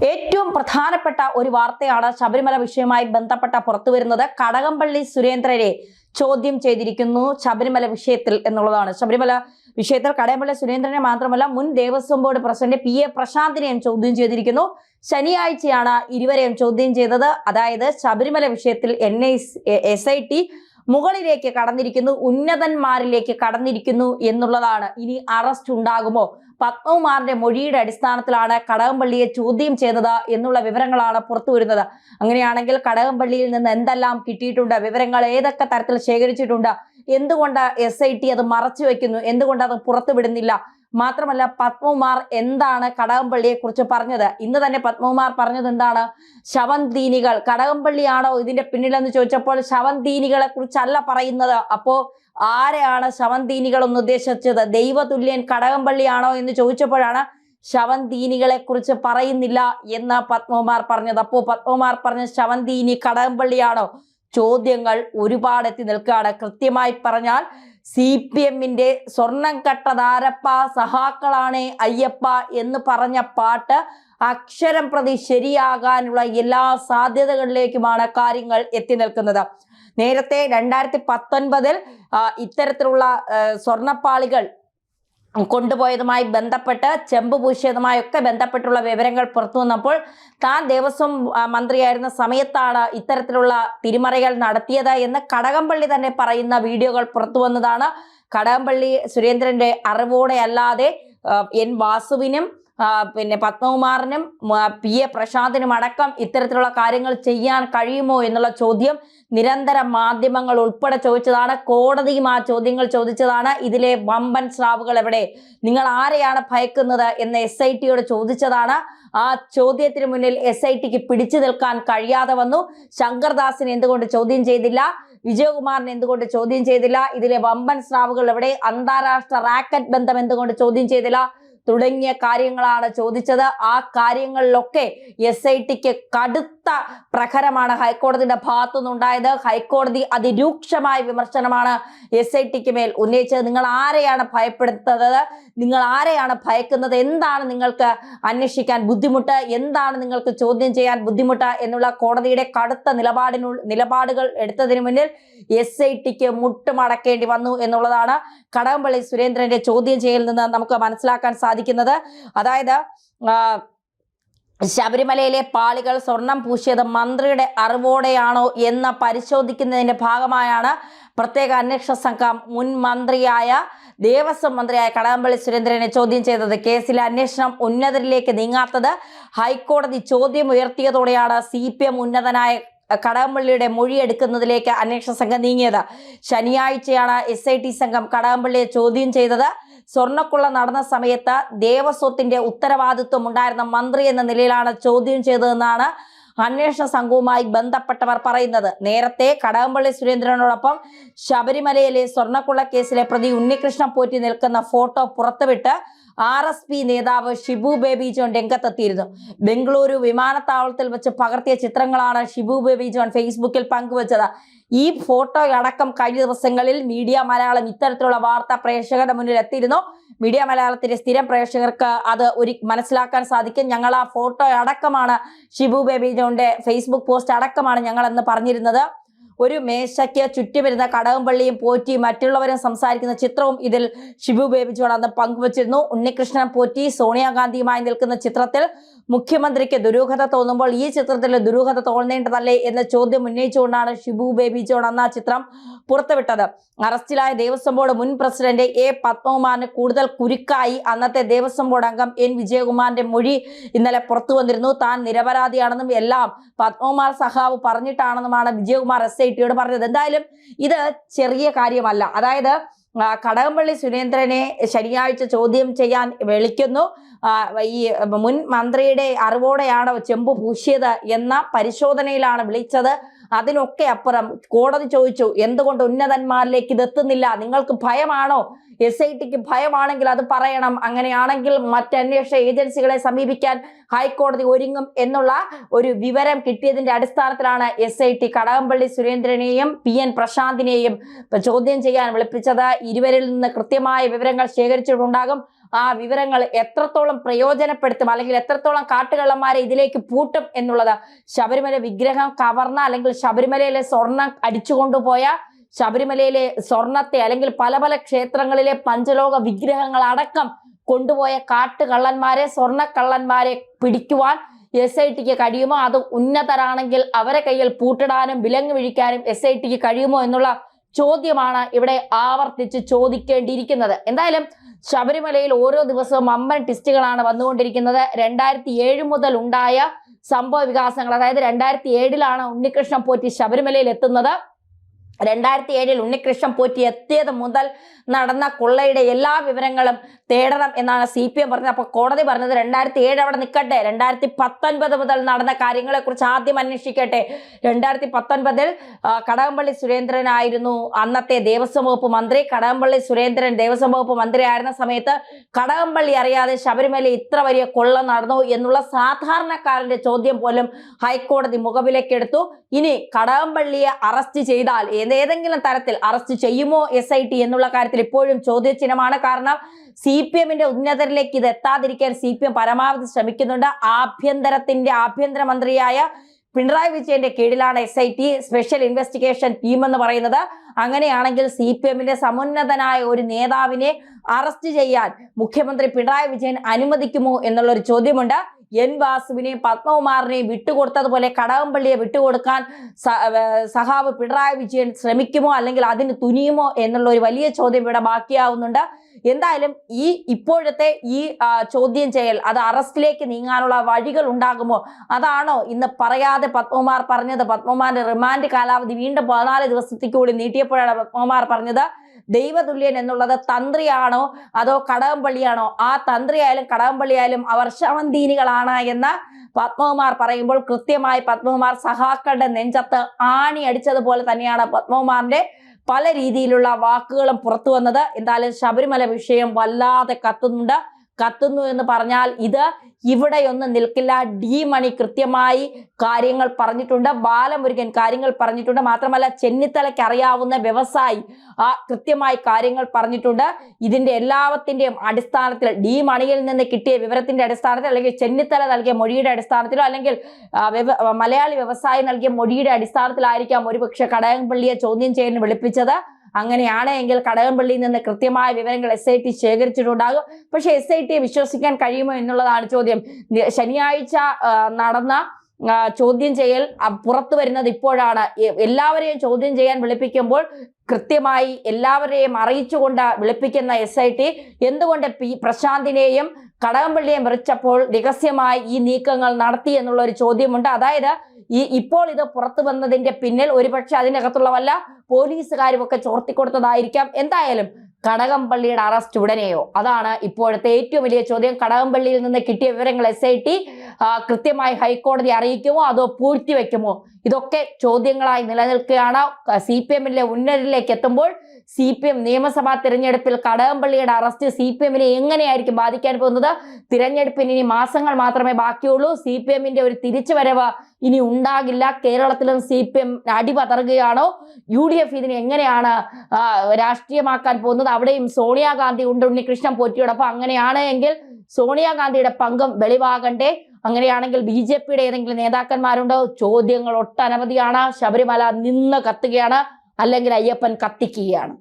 ഏറ്റവും പ്രധാനപ്പെട്ട ഒരു വാർത്തയാണ് ശബരിമല വിഷയവുമായി ബന്ധപ്പെട്ട പുറത്തുവരുന്നത്. കടകംപള്ളി സുരേന്ദ്രനെ ചോദ്യം ചെയ്തിരിക്കുന്നു ശബരിമല വിഷയത്തിൽ എന്നുള്ളതാണ്. ശബരിമല വിഷയത്തിൽ കടകംപള്ളി സുരേന്ദ്രനെ മാത്രമല്ല മുൻ ദേവസ്വം ബോർഡ് പ്രസിഡന്റ് PA പ്രശാന്തിനെയും ചോദ്യം ചെയ്തിരിക്കുന്നു. ശനിയാഴ്ചയാണ് ഇരുവരെയും ചോദ്യം ചെയ്തത്. അതായത് ശബരിമല വിഷയത്തിൽ SIT മുകളിലേക്ക് കടന്നിരിക്കുന്നു, ഉന്നതന്മാരിലേക്ക് കടന്നിരിക്കുന്നു എന്നുള്ളതാണ്. ഇനി അറസ്റ്റ് ഉണ്ടാകുമോ? പത്മകുമാറിന്റെ മൊഴിയുടെ അടിസ്ഥാനത്തിലാണ് കടകംപള്ളിയെ ചോദ്യം ചെയ്തത് എന്നുള്ള വിവരങ്ങളാണ് പുറത്തു വരുന്നത്. അങ്ങനെയാണെങ്കിൽ കടകംപള്ളിയിൽ നിന്ന് എന്തെല്ലാം കിട്ടിയിട്ടുണ്ട്, വിവരങ്ങൾ ഏതൊക്കെ തരത്തിൽ ശേഖരിച്ചിട്ടുണ്ട്, എന്തുകൊണ്ട് SIT അത് മറച്ചു വെക്കുന്നു, എന്തുകൊണ്ട് അത് പുറത്തുവിടുന്നില്ല? മാത്രമല്ല പത്മകുമാർ എന്താണ് കടകംപള്ളിയെ കുറിച്ച് പറഞ്ഞത്? ഇന്ന് തന്നെ പത്മകുമാർ പറഞ്ഞത് എന്താണ്? ശവന്തീനികൾ, കടകംപള്ളിയാണോ ഇതിന്റെ പിന്നിലെന്ന് ചോദിച്ചപ്പോൾ ശവന്തീനികളെ കുറിച്ചല്ല പറയുന്നത്. അപ്പോ ആരെയാണ് ശവന്തീനികൾ എന്ന് ഉദ്ദേശിച്ചത്? ദൈവതുല്യൻ കടകംപള്ളിയാണോ എന്ന് ചോദിച്ചപ്പോഴാണ് ശവന്തീനികളെ കുറിച്ച് പറയുന്നില്ല എന്ന് പത്മകുമാർ പറഞ്ഞത്. അപ്പോ പത്മകുമാർ പറഞ്ഞ ശവന്തീനി കടകംപള്ളിയാണോ? ചോദ്യങ്ങൾ ഒരുപാട് എത്തി നിൽക്കുകയാണ്. കൃത്യമായി പറഞ്ഞാൽ CPM-ന്റെ സ്വർണം കട്ടതാരപ്പ സഹാക്കളാണേ അയ്യപ്പ എന്ന് പറഞ്ഞ പാട്ട് അക്ഷരം പ്രതി ശരിയാകാനുള്ള എല്ലാ സാധ്യതകളിലേക്കുമാണ് കാര്യങ്ങൾ എത്തി നിൽക്കുന്നത്. നേരത്തെ 2019 ഇത്തരത്തിലുള്ള സ്വർണപ്പാളികൾ കൊണ്ടുപോയതുമായി ബന്ധപ്പെട്ട് ചെമ്പ് പൂശിയതുമായൊക്കെ ബന്ധപ്പെട്ടുള്ള വിവരങ്ങൾ പുറത്തു വന്നപ്പോൾ താൻ ദേവസ്വം മന്ത്രിയായിരുന്ന സമയത്താണ് ഇത്തരത്തിലുള്ള തിരിമറികൾ നടത്തിയത് എന്ന് കടകംപള്ളി തന്നെ പറയുന്ന വീഡിയോകൾ പുറത്തു വന്നതാണ്. കടകംപള്ളി സുരേന്ദ്രന്റെ അറിവോടെ അല്ലാതെ N വാസുവിനും പിന്നെ പത്മകുമാറിനും PA പ്രശാന്തിനും അടക്കം ഇത്തരത്തിലുള്ള കാര്യങ്ങൾ ചെയ്യാൻ കഴിയുമോ എന്നുള്ള ചോദ്യം നിരന്തരം മാധ്യമങ്ങൾ ഉൾപ്പെടെ ചോദിച്ചതാണ്. കോടതിയും ആ ചോദ്യങ്ങൾ ചോദിച്ചതാണ്. ഇതിലെ വമ്പൻ സ്രാവുകൾ എവിടെ, നിങ്ങൾ ആരെയാണ് ഭയക്കുന്നത് എന്ന് SIT-യോട് ചോദിച്ചതാണ്. ആ ചോദ്യത്തിന് മുന്നിൽ SIT-ക്ക് പിടിച്ചു നിൽക്കാൻ കഴിയാതെ വന്നു. ശങ്കർദാസിനെ എന്തുകൊണ്ട് ചോദ്യം ചെയ്തില്ല? വിജയകുമാറിനെ എന്തുകൊണ്ട് ചോദ്യം ചെയ്തില്ല? ഇതിലെ വമ്പൻ സ്രാവുകൾ എവിടെ? അന്താരാഷ്ട്ര റാക്കറ്റ് ബന്ധം എന്തുകൊണ്ട് ചോദ്യം ചെയ്തില്ല? തുടങ്ങിയ കാര്യങ്ങളാണ് ചോദിച്ചത്. ആ കാര്യങ്ങളിലൊക്കെ SIT-ക്ക് കടുത്ത പ്രഹരമാണ് ഹൈക്കോടതിയുടെ ഭാഗത്തു നിന്നുണ്ടായത്. ഹൈക്കോടതി അതിരൂക്ഷമായ വിമർശനമാണ് SIT-ക്ക് മേൽ ഉന്നയിച്ചത്. നിങ്ങൾ ആരെയാണ് ഭയപ്പെടുത്തുന്നത്? നിങ്ങൾ ആരെയാണ് ഭയക്കുന്നത്? എന്താണ് നിങ്ങൾക്ക് അന്വേഷിക്കാൻ ബുദ്ധിമുട്ട്? എന്താണ് നിങ്ങൾക്ക് ചോദ്യം ചെയ്യാൻ ബുദ്ധിമുട്ട് എന്നുള്ള കോടതിയുടെ കടുത്ത നിലപാടുകൾ എടുത്തതിന് മുന്നിൽ SIT-ക്ക് മുട്ടുമടക്കേണ്ടി വന്നു എന്നുള്ളതാണ് കടകംപള്ളി സുരേന്ദ്രന്റെ ചോദ്യം ചെയ്യലിൽ നിന്ന് നമുക്ക് മനസ്സിലാക്കാൻ സാധിക്കുന്നത്. അതായത് ശബരിമലയിലെ പാളികൾ സ്വർണം പൂശിയത് മന്ത്രിയുടെ അറിവോടെയാണോ എന്ന് പരിശോധിക്കുന്നതിന്റെ ഭാഗമായാണ് പ്രത്യേക അന്വേഷണ സംഘം മുൻ മന്ത്രിയായ ദേവസ്വം മന്ത്രിയായ കടകംപള്ളി സുരേന്ദ്രനെ ചോദ്യം ചെയ്തത്. കേസിലെ അന്വേഷണം ഉന്നതരിലേക്ക് നീങ്ങാത്തത് ഹൈക്കോടതി ചോദ്യം ഉയർത്തിയതോടെയാണ് CPM ഉന്നതനായ കടകംപള്ളിയുടെ മൊഴിയെടുക്കുന്നതിലേക്ക് അന്വേഷണ സംഘം നീങ്ങിയത്. ശനിയാഴ്ചയാണ് SIT സംഘം കടകംപള്ളിയെ ചോദ്യം ചെയ്തത്. സ്വർണ്ണക്കൊള്ള നടന്ന സമയത്ത് ദേവസ്വത്തിന്റെ ഉത്തരവാദിത്വം ഉണ്ടായിരുന്ന മന്ത്രി എന്ന നിലയിലാണ് ചോദ്യം ചെയ്തതെന്നാണ് അന്വേഷണ സംഘവുമായി ബന്ധപ്പെട്ടവർ പറയുന്നത്. നേരത്തെ കടകംപള്ളി സുരേന്ദ്രനോടൊപ്പം ശബരിമലയിലെ സ്വർണ്ണക്കൊള്ള കേസിലെ പ്രതി ഉണ്ണികൃഷ്ണൻ പോറ്റി നിൽക്കുന്ന ഫോട്ടോ പുറത്തുവിട്ട് RSP നേതാവ് ഷിബു ബേബി ജോൺ രംഗത്തെത്തിയിരുന്നു. ബംഗളൂരു വിമാനത്താവളത്തിൽ വെച്ച് പകർത്തിയ ചിത്രങ്ങളാണ് ഷിബു ബേബി ജോൺ ഫേസ്ബുക്കിൽ പങ്കുവച്ചത്. ഈ ഫോട്ടോ അടക്കം കഴിഞ്ഞ ദിവസങ്ങളിൽ മീഡിയ മലയാളം ഇത്തരത്തിലുള്ള വാർത്ത പ്രേക്ഷകരുടെ മുന്നിൽ എത്തിയിരുന്നു. മീഡിയ മലയാളത്തിലെ സ്ഥിരം പ്രേക്ഷകർക്ക് അത് മനസ്സിലാക്കാൻ സാധിക്കും. ഞങ്ങൾ ആ ഫോട്ടോ അടക്കമാണ്, ഷിബു ബേബി ജോണിന്റെ ഫേസ്ബുക്ക് പോസ്റ്റ് അടക്കമാണ് ഞങ്ങൾ എന്ന് പറഞ്ഞിരുന്നത്. ഒരു മേശയ്ക്ക് ചുറ്റുമിരുന്ന കടകംപള്ളിയും പോറ്റി മറ്റുള്ളവരും സംസാരിക്കുന്ന ചിത്രവും ഇതിൽ ഷിബു ബേബി ജോൺ അന്ന് പങ്കുവച്ചിരുന്നു. ഉണ്ണികൃഷ്ണൻ പോറ്റി സോണിയാഗാന്ധിയുമായി നിൽക്കുന്ന ചിത്രത്തിൽ മുഖ്യമന്ത്രിക്ക് ദുരൂഹത തോന്നുമ്പോൾ ഈ ചിത്രത്തിൽ ദുരൂഹത തോന്നേണ്ടതല്ലേ എന്ന ചോദ്യം ഉന്നയിച്ചുകൊണ്ടാണ് ഷിബു ബേബി ജോൺ അന്ന് ആ ചിത്രം പുറത്തുവിട്ടത്. അറസ്റ്റിലായ ദേവസ്വം ബോർഡ് മുൻ പ്രസിഡന്റ് പത്മകുമാറിന് കൂടുതൽ കുരുക്കായി അന്നത്തെ ദേവസ്വം ബോർഡ് അംഗം വിജയകുമാറിന്റെ മൊഴി ഇന്നലെ പുറത്തു വന്നിരുന്നു. താൻ നിരപരാധിയാണെന്നും എല്ലാം പത്മകുമാർ സഖാവ് പറഞ്ഞിട്ടാണെന്നുമാണ് വിജയകുമാർ SIT-യോട് പറഞ്ഞത്. എന്തായാലും ഇത് ചെറിയ കാര്യമല്ല. അതായത് കടകംപള്ളി സുരേന്ദ്രനെ ശനിയാഴ്ച ചോദ്യം ചെയ്യാൻ വിളിക്കുന്നു. ഈ മുൻ മന്ത്രിയുടെ അറിവോടെയാണ് ചെമ്പ് പൂശിയത് എന്ന പരിശോധനയിലാണ് വിളിച്ചത്. അതിനൊക്കെ അപ്പുറം കോടതി ചോദിച്ചു, എന്തുകൊണ്ട് ഉന്നതന്മാരിലേക്ക് ഇതെത്തുന്നില്ല? നിങ്ങൾക്ക് ഭയമാണോ? SIT-ക്ക് ഭയമാണെങ്കിൽ അത് പറയണം. അങ്ങനെയാണെങ്കിൽ മറ്റ് അന്വേഷണ ഏജൻസികളെ സമീപിക്കാൻ ഹൈക്കോടതി ഒരുങ്ങും എന്നുള്ള ഒരു വിവരം കിട്ടിയതിന്റെ അടിസ്ഥാനത്തിലാണ് SIT കടകംപള്ളി സുരേന്ദ്രനെയും PN പ്രശാന്തിനെയും ചോദ്യം ചെയ്യാൻ വിളിപ്പിച്ചത്. ഇരുവരിൽ നിന്ന് കൃത്യമായ വിവരങ്ങൾ ശേഖരിച്ചിട്ടുണ്ടാകും. ആ വിവരങ്ങൾ എത്രത്തോളം പ്രയോജനപ്പെടുത്തും അല്ലെങ്കിൽ എത്രത്തോളം കാട്ടുകള്ളന്മാരെ ഇതിലേക്ക് പൂട്ടും എന്നുള്ളത് ശബരിമല വിഗ്രഹം കവർന്ന അല്ലെങ്കിൽ ശബരിമലയിലെ സ്വർണം അടിച്ചുകൊണ്ടുപോയ ശബരിമലയിലെ സ്വർണത്തെ അല്ലെങ്കിൽ പല പല ക്ഷേത്രങ്ങളിലെ പഞ്ചലോക വിഗ്രഹങ്ങൾ അടക്കം കൊണ്ടുപോയ കാട്ടുകള്ളന്മാരെ സ്വർണ്ണക്കള്ളന്മാരെ പിടിക്കുവാൻ SITക്ക് കഴിയുമോ? അത് ഉന്നതരാണെങ്കിൽ അവരെ കയ്യിൽ പൂട്ടിടാനും വിലങ്ങ് വീഴിക്കാനും SITക്ക് കഴിയുമോ എന്നുള്ള ചോദ്യമാണ് ഇവിടെ ആവർത്തിച്ച് ചോദിക്കേണ്ടിയിരിക്കുന്നത്. എന്തായാലും ശബരിമലയിൽ ഓരോ ദിവസവും അമ്പൻ ടിസ്റ്റുകളാണ് വന്നുകൊണ്ടിരിക്കുന്നത്. 2007 മുതൽ ഉണ്ടായ സംഭവ വികാസങ്ങൾ, അതായത് 2007 ഉണ്ണികൃഷ്ണൻ പോറ്റി ശബരിമലയിൽ എത്തുന്നത്. 2007 ഉണ്ണികൃഷ്ണൻ പോറ്റി എത്തിയത് മുതൽ നടന്ന കൊള്ളയുടെ എല്ലാ വിവരങ്ങളും തേടണം എന്നാണ് CPM പറഞ്ഞത്. അപ്പൊ കോടതി പറഞ്ഞത് 2007 അവിടെ നിൽക്കട്ടെ, 2019 മുതൽ നടന്ന കാര്യങ്ങളെ കുറിച്ച് ആദ്യം അന്വേഷിക്കട്ടെ. 2019 കടകംപള്ളി സുരേന്ദ്രനായിരുന്നു അന്നത്തെ ദേവസ്വം വകുപ്പ് മന്ത്രി. കടകംപള്ളി സുരേന്ദ്രൻ ദേവസ്വം വകുപ്പ് മന്ത്രി ആയിരുന്ന സമയത്ത് കടകംപള്ളി അറിയാതെ ശബരിമല ഇത്ര വലിയ കൊള്ള നടന്നു എന്നുള്ള സാധാരണക്കാരന്റെ ചോദ്യം പോലും ഹൈക്കോടതി മുഖവിലക്കെടുത്തു. ഇനി കടകംപള്ളിയെ അറസ്റ്റ് ചെയ്താൽ ഏതെങ്കിലും തരത്തിൽ അറസ്റ്റ് ചെയ്യുമോ SIT എന്നുള്ള കാര്യത്തിൽ ഇപ്പോഴും ചോദ്യചിഹ്നമാണ്. കാരണം CPMന്റെ ഉന്നതരിലേക്ക് ഇത് എത്താതിരിക്കാൻ CPM പരമാവധി ശ്രമിക്കുന്നുണ്ട്. ആഭ്യന്തര മന്ത്രിയായ പിണറായി വിജയന്റെ കീഴിലാണ് SIT സ്പെഷ്യൽ ഇൻവെസ്റ്റിഗേഷൻ ടീം എന്ന് പറയുന്നത്. അങ്ങനെയാണെങ്കിൽ CPMന്റെ സമുന്നതനായ ഒരു നേതാവിനെ അറസ്റ്റ് ചെയ്യാൻ മുഖ്യമന്ത്രി പിണറായി വിജയൻ അനുവദിക്കുമോ എന്നുള്ളൊരു ചോദ്യമുണ്ട്. N വാസുവിനെയും പത്മകുമാറിനെയും വിട്ടുകൊടുത്തതുപോലെ കടകംപള്ളിയെ വിട്ടുകൊടുക്കാൻ സഖാവ് പിണറായി വിജയൻ ശ്രമിക്കുമോ അല്ലെങ്കിൽ അതിന് തുനിയുമോ എന്നുള്ള ഒരു വലിയ ചോദ്യം ഇവിടെ ബാക്കിയാവുന്നുണ്ട്. എന്തായാലും ഇപ്പോഴത്തെ ഈ ചോദ്യം ചെയ്യൽ അത് അറസ്റ്റിലേക്ക് നീങ്ങാനുള്ള വഴികൾ ഉണ്ടാകുമോ? അതാണോ ഇന്ന് പറയാതെ പത്മകുമാർ പറഞ്ഞത്? പത്മകുമാറിന്റെ റിമാൻഡ് കാലാവധി വീണ്ടും 14 ദിവസത്തേക്ക് കൂടി നീട്ടിയപ്പോഴാണ് പത്മകുമാർ പറഞ്ഞത് ദൈവതുല്യൻ എന്നുള്ളത് തന്ത്രിയാണോ അതോ കടകംപള്ളിയാണോ? ആ തന്ത്രിയായാലും കടകംപള്ളിയായാലും അവർ ശവന്തീനികളാണ് എന്ന് പത്മകുമാർ പറയുമ്പോൾ കൃത്യമായി പത്മകുമാർ സഖാക്കളുടെ നെഞ്ചത്ത് ആണി അടിച്ചതുപോലെ തന്നെയാണ് പത്മകുമാറിന്റെ പല രീതിയിലുള്ള വാക്കുകളും പുറത്തു വന്നത്. എന്തായാലും ശബരിമല വിഷയം വല്ലാതെ കത്തുന്നു എന്ന് പറഞ്ഞാൽ ഇത് ഇവിടെയൊന്നും നിൽക്കില്ല. ഡി മണി കൃത്യമായി കാര്യങ്ങൾ പറഞ്ഞിട്ടുണ്ട്, ബാലമുരുകൻ കാര്യങ്ങൾ പറഞ്ഞിട്ടുണ്ട്, മാത്രമല്ല ചെന്നിത്തലയ്ക്ക് അറിയാവുന്ന വ്യവസായി കൃത്യമായി കാര്യങ്ങൾ പറഞ്ഞിട്ടുണ്ട്. ഇതിന്റെ എല്ലാത്തിന്റെയും അടിസ്ഥാനത്തിൽ ഡി മണിയിൽ നിന്ന് കിട്ടിയ വിവരത്തിന്റെ അടിസ്ഥാനത്തിൽ അല്ലെങ്കിൽ ചെന്നിത്തല നൽകിയ മൊഴിയുടെ അടിസ്ഥാനത്തിലോ അല്ലെങ്കിൽ മലയാളി വ്യവസായി നൽകിയ മൊഴിയുടെ അടിസ്ഥാനത്തിലായിരിക്കാം ഒരുപക്ഷെ കടകംപള്ളിയെ ചോദ്യം ചെയ്യാൻ വിളിപ്പിച്ചത്. അങ്ങനെയാണ് എങ്കിൽ കടകംപള്ളിയിൽ നിന്ന് കൃത്യമായ വിവരങ്ങൾ SIT ശേഖരിച്ചിട്ടുണ്ടാകും. പക്ഷെ SITയെ വിശ്വസിക്കാൻ കഴിയുമോ എന്നുള്ളതാണ് ചോദ്യം. ശനിയാഴ്ച നടന്ന ചോദ്യം ചെയ്യൽ പുറത്തു വരുന്നത് ഇപ്പോഴാണ്. എല്ലാവരെയും ചോദ്യം ചെയ്യാൻ വിളിപ്പിക്കുമ്പോൾ കൃത്യമായി എല്ലാവരെയും അറിയിച്ചുകൊണ്ട് വിളിപ്പിക്കുന്ന SIT എന്തുകൊണ്ട് പ്രശാന്തിനെയും കടകംപള്ളിയെയും വിളിച്ചപ്പോൾ രഹസ്യമായി ഈ നീക്കങ്ങൾ നടത്തി എന്നുള്ള ഒരു ചോദ്യമുണ്ട്. അതായത് ഇപ്പോൾ ഇത് പുറത്തു വന്നതിന്റെ പിന്നിൽ ഒരുപക്ഷെ അതിനകത്തുള്ള വല്ല പോലീസുകാരും ഒക്കെ ചോർത്തിക്കൊടുത്തതായിരിക്കാം. എന്തായാലും കടകംപള്ളിയുടെ അറസ്റ്റ് ഉടനെയോ? അതാണ് ഇപ്പോഴത്തെ ഏറ്റവും വലിയ ചോദ്യം. കടകംപള്ളിയിൽ നിന്ന് കിട്ടിയ വിവരങ്ങൾ SIT കൃത്യമായി ഹൈക്കോടതി അറിയിക്കുമോ അതോ പൂഴ്ത്തിവെക്കുമോ? ഇതൊക്കെ ചോദ്യങ്ങളായി നിലനിൽക്കുകയാണ്. CPMന്റെ ഉന്നതരിലേക്ക് എത്തുമ്പോൾ CPM നിയമസഭാ തിരഞ്ഞെടുപ്പിൽ കടകംപള്ളിയുടെ അറസ്റ്റ് CPMനെ എങ്ങനെയായിരിക്കും ബാധിക്കാൻ പോകുന്നത്? തിരഞ്ഞെടുപ്പിന് ഇനി മാസങ്ങൾ മാത്രമേ ബാക്കിയുള്ളൂ. CPMന്റെ ഒരു തിരിച്ചുവരവ് ഇനി ഉണ്ടാകില്ല. കേരളത്തിലും CPM അടിപതറുകയാണോ? UDF ഇതിനെ എങ്ങനെയാണ് രാഷ്ട്രീയമാക്കാൻ പോകുന്നത്? അവിടെയും സോണിയാഗാന്ധി ഉണ്ട് ഉണ്ണികൃഷ്ണൻ പോറ്റിയോടൊപ്പം. അങ്ങനെയാണ് എങ്കിൽ സോണിയാഗാന്ധിയുടെ പങ്കും വെളിവാകണ്ടേ? അങ്ങനെയാണെങ്കിൽ BJPയുടെ ഏതെങ്കിലും നേതാക്കന്മാരുണ്ടോ? ചോദ്യങ്ങൾ ഒട്ടനവധിയാണ്. ശബരിമല നിന്ന് കത്തുകയാണ്, അല്ലെങ്കിൽ അയ്യപ്പൻ കത്തിക്കുകയാണ്.